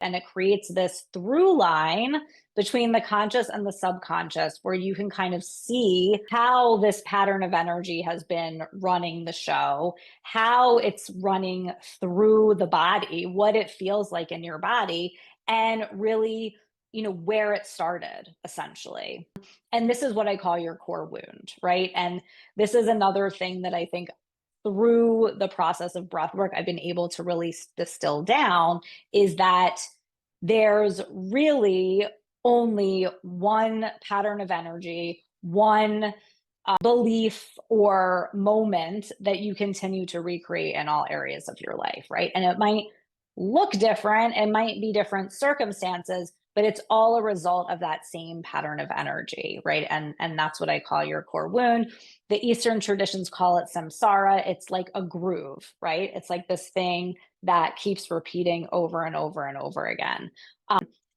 And it creates this through line between the conscious and the subconscious, where you can kind of see how this pattern of energy has been running the show, how it's running through the body, what it feels like in your body, and really, where it started, essentially. And this is what I call your core wound, right? And this is another thing that I think through the process of breath work, I've been able to really distill down is that there's really only one pattern of energy, one belief or moment that you continue to recreate in all areas of your life, right? And it might look different, it might be different circumstances, but it's all a result of that same pattern of energy, right? And that's what I call your core wound. The Eastern traditions call it samsara. It's like a groove, right? It's like this thing that keeps repeating over and over and over again.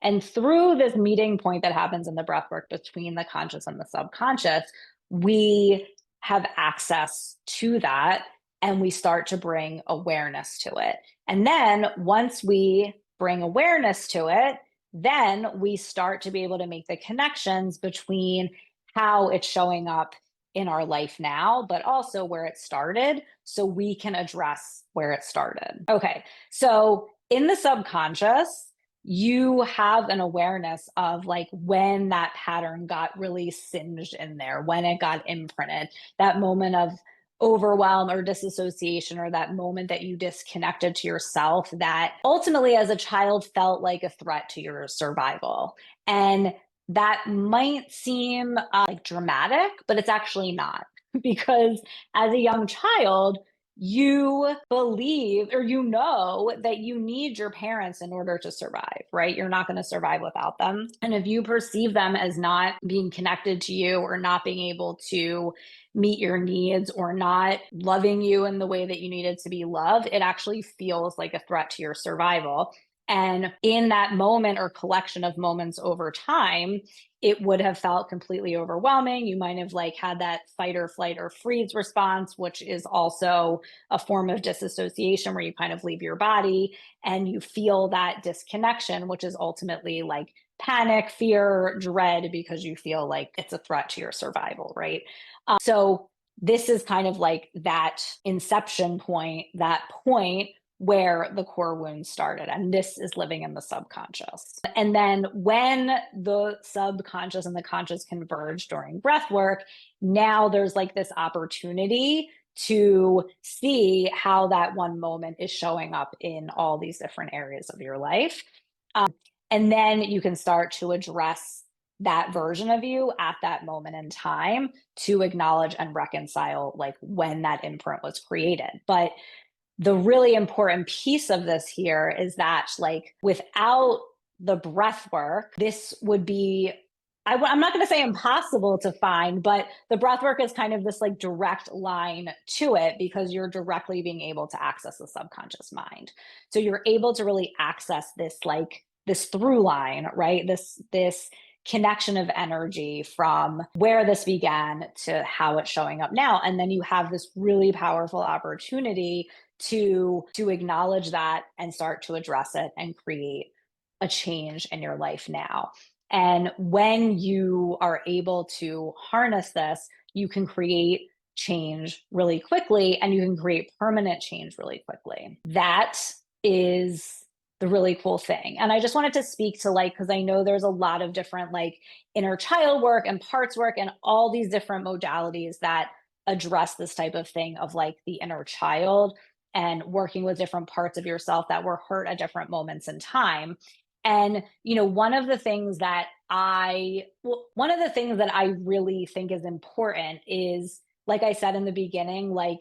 And through this meeting point that happens in the breath work between the conscious and the subconscious, we have access to that and we start to bring awareness to it. And then once we bring awareness to it, then we start to be able to make the connections between how it's showing up in our life now, but also where it started, so we can address where it started. Okay, so in the subconscious, you have an awareness of like when that pattern got really singed in there, when it got imprinted, that moment of overwhelm or disassociation, or that moment that you disconnected to yourself that ultimately as a child felt like a threat to your survival. And that might seem like dramatic, but it's actually not. Because as a young child, you believe or that you need your parents in order to survive, right? You're not going to survive without them. And if you perceive them as not being connected to you, or not being able to meet your needs, or not loving you in the way that you needed to be loved, it actually feels like a threat to your survival. And in that moment or collection of moments over time, it would have felt completely overwhelming. You might have like had that fight or flight or freeze response, which is also a form of disassociation where you kind of leave your body and you feel that disconnection, which is ultimately like panic, fear, dread, because you feel like it's a threat to your survival, right? So this is kind of like that inception point, that point where the core wound started. And this is living in the subconscious. And then when the subconscious and the conscious converge during breath work, now there's like this opportunity to see how that one moment is showing up in all these different areas of your life. And then you can start to address that version of you at that moment in time to acknowledge and reconcile like when that imprint was created. But the really important piece of this here is that like without the breath work, this would be, I'm not going to say impossible to find, but the breath work is kind of this like direct line to it, because you're directly being able to access the subconscious mind. So you're able to really access this like this through line, right? This connection of energy from where this began to how it's showing up now. And then you have this really powerful opportunity to acknowledge that and start to address it and create a change in your life now. And when you are able to harness this, you can create change really quickly, and you can create permanent change really quickly. That is the really cool thing. And I just wanted to speak to like, because I know there's a lot of different like inner child work and parts work and all these different modalities that address this type of thing of like the inner child and working with different parts of yourself that were hurt at different moments in time. And, one of the things that I really think is important is, like I said in the beginning, like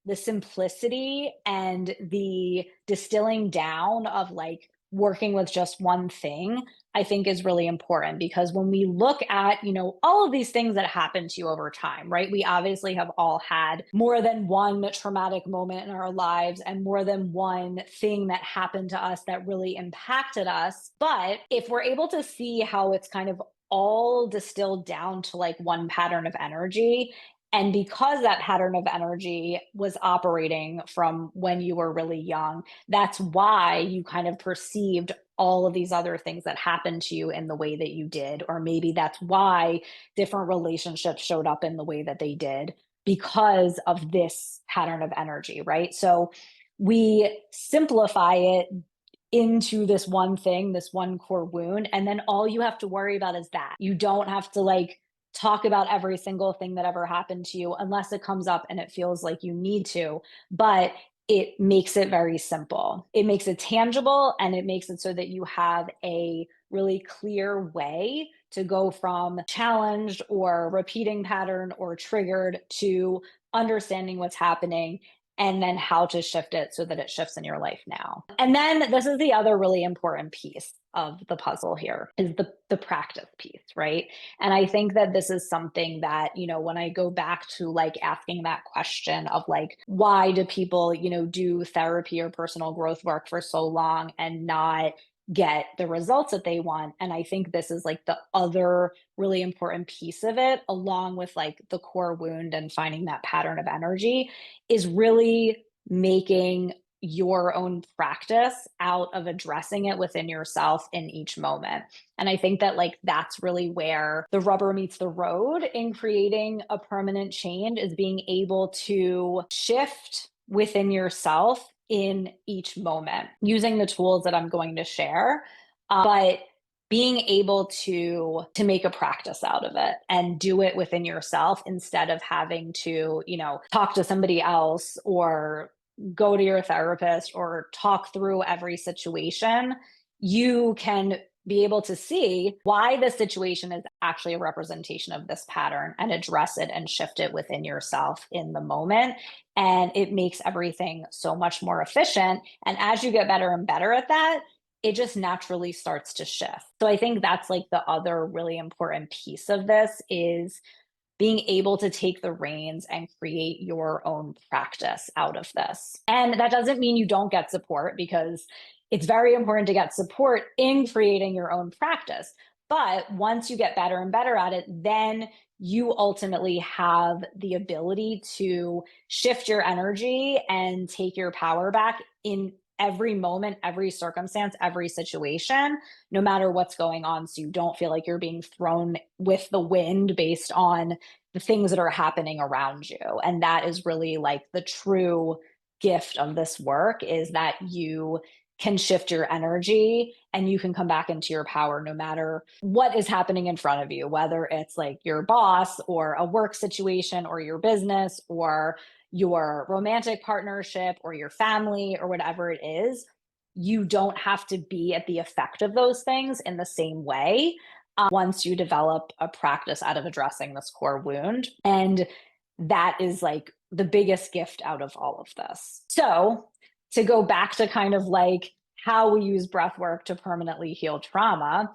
the simplicity and the distilling down of like working with just one thing, I think is really important. Because when we look at, all of these things that happen to you over time, right? We obviously have all had more than one traumatic moment in our lives and more than one thing that happened to us that really impacted us. But if we're able to see how it's kind of all distilled down to like one pattern of energy, and because that pattern of energy was operating from when you were really young, that's why you kind of perceived all of these other things that happened to you in the way that you did, or maybe that's why different relationships showed up in the way that they did because of this pattern of energy, right? So we simplify it into this one thing, this one core wound, and then all you have to worry about is that. You don't have to like talk about every single thing that ever happened to you unless it comes up and it feels like you need to, but it makes it very simple. It makes it tangible, and it makes it so that you have a really clear way to go from challenged or repeating pattern or triggered to understanding what's happening, and then how to shift it so that it shifts in your life now. And then this is the other really important piece of the puzzle here, is the practice piece, right? And I think that this is something that, when I go back to like asking that question of like, why do people, do therapy or personal growth work for so long and not get the results that they want? And I think this is like the other really important piece of it, along with like the core wound and finding that pattern of energy, is really making your own practice out of addressing it within yourself in each moment. And I think that like that's really where the rubber meets the road in creating a permanent change, is being able to shift within yourself in each moment using the tools that I'm going to share. But being able to make a practice out of it and do it within yourself instead of having to, talk to somebody else or go to your therapist or talk through every situation. You can be able to see why the situation is actually a representation of this pattern and address it and shift it within yourself in the moment. And it makes everything so much more efficient. And as you get better and better at that, it just naturally starts to shift. So I think that's like the other really important piece of this, is being able to take the reins and create your own practice out of this. And that doesn't mean you don't get support, because it's very important to get support in creating your own practice. But once you get better and better at it, then you ultimately have the ability to shift your energy and take your power back in every moment, every circumstance, every situation, no matter what's going on. So you don't feel like you're being thrown with the wind based on the things that are happening around you. And that is really like the true gift of this work, is that you can shift your energy and you can come back into your power no matter what is happening in front of you, whether it's like your boss or a work situation or your business or your romantic partnership or your family or whatever it is. You don't have to be at the effect of those things in the same way once you develop a practice out of addressing this core wound. And that is like the biggest gift out of all of this. So to go back to kind of like how we use breath work to permanently heal trauma,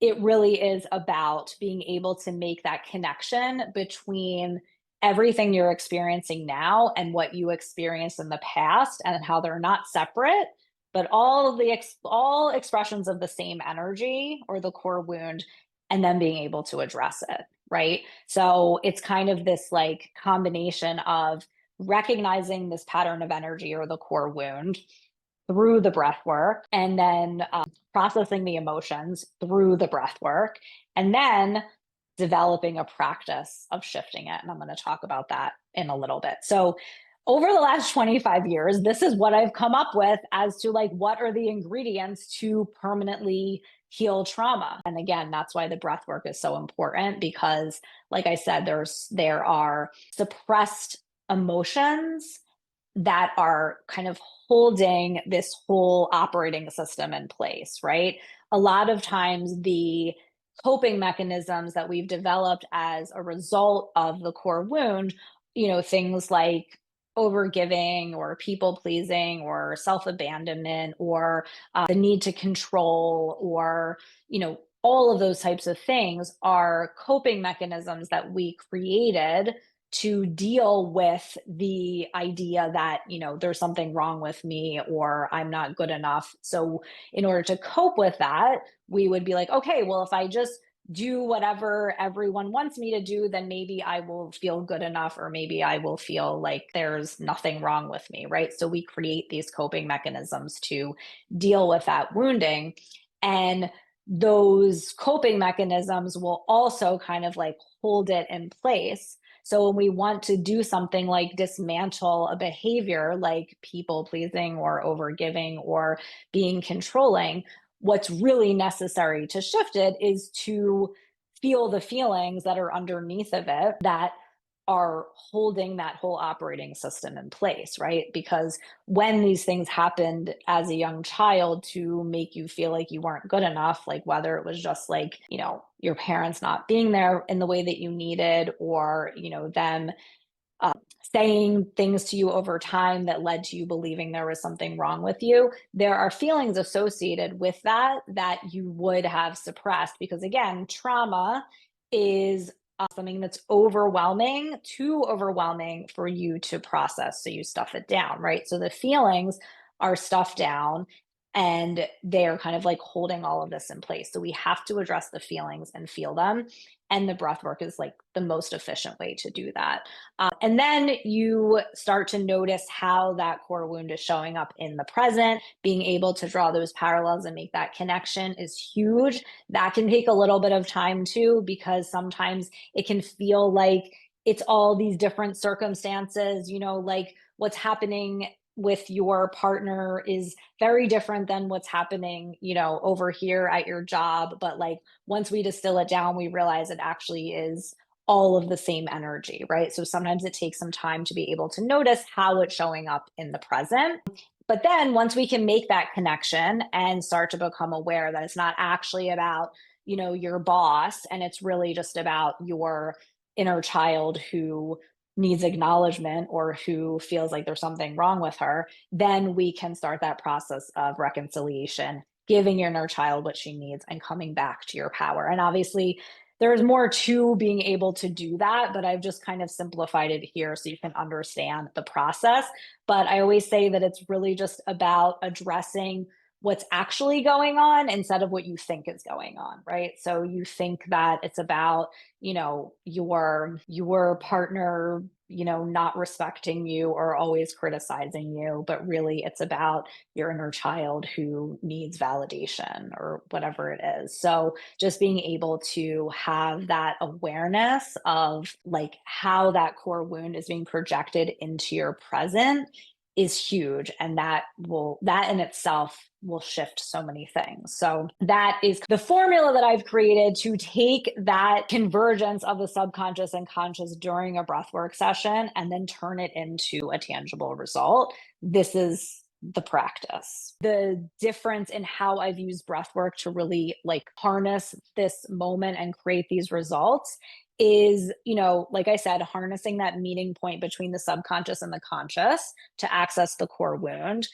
it really is about being able to make that connection between everything you're experiencing now and what you experienced in the past, and how they're not separate, but all expressions of the same energy or the core wound, and then being able to address it, right? So it's kind of this like combination of recognizing this pattern of energy or the core wound through the breath work, and then processing the emotions through the breath work, and then developing a practice of shifting it. And I'm going to talk about that in a little bit. So over the last 25 years, this is what I've come up with as to like, what are the ingredients to permanently heal trauma? And again, that's why the breath work is so important, because like I said, there are suppressed emotions that are kind of holding this whole operating system in place, right? A lot of times the coping mechanisms that we've developed as a result of the core wound, things like overgiving or people pleasing or self-abandonment or the need to control, or all of those types of things are coping mechanisms that we created to deal with the idea that, there's something wrong with me or I'm not good enough. So in order to cope with that, we would be like, okay, well, if I just do whatever everyone wants me to do, then maybe I will feel good enough, or maybe I will feel like there's nothing wrong with me, right? So we create these coping mechanisms to deal with that wounding. And those coping mechanisms will also kind of like hold it in place. So when we want to do something like dismantle a behavior like people pleasing or overgiving or being controlling, what's really necessary to shift it is to feel the feelings that are underneath of it that are holding that whole operating system in place, right? Because when these things happened as a young child to make you feel like you weren't good enough, like whether it was just like, your parents not being there in the way that you needed, or, them saying things to you over time that led to you believing there was something wrong with you, there are feelings associated with that that you would have suppressed. Because again, trauma is something that's overwhelming, too overwhelming for you to process. So you stuff it down, right? So the feelings are stuffed down, and they're kind of like holding all of this in place. So we have to address the feelings and feel them. And the breath work is like the most efficient way to do that. And then you start to notice how that core wound is showing up in the present. Being able to draw those parallels and make that connection is huge. That can take a little bit of time too, because sometimes it can feel like it's all these different circumstances, like what's happening with your partner is very different than what's happening, over here at your job. But like once we distill it down, we realize it actually is all of the same energy, right? So sometimes it takes some time to be able to notice how it's showing up in the present. But then once we can make that connection and start to become aware that it's not actually about, your boss, and it's really just about your inner child who needs acknowledgement or who feels like there's something wrong with her, then we can start that process of reconciliation, giving your inner child what she needs and coming back to your power. And obviously, there's more to being able to do that, but I've just kind of simplified it here so you can understand the process. But I always say that it's really just about addressing what's actually going on instead of what you think is going on, right? So you think that it's about, your partner, not respecting you or always criticizing you, but really it's about your inner child who needs validation or whatever it is. So just being able to have that awareness of like how that core wound is being projected into your present is huge, and that in itself will shift so many things. So that is the formula that I've created to take that convergence of the subconscious and conscious during a breathwork session and then turn it into a tangible result. This is the practice. The difference in how I've used breathwork to really like harness this moment and create these results is, like I said, harnessing that meeting point between the subconscious and the conscious to access the core wound.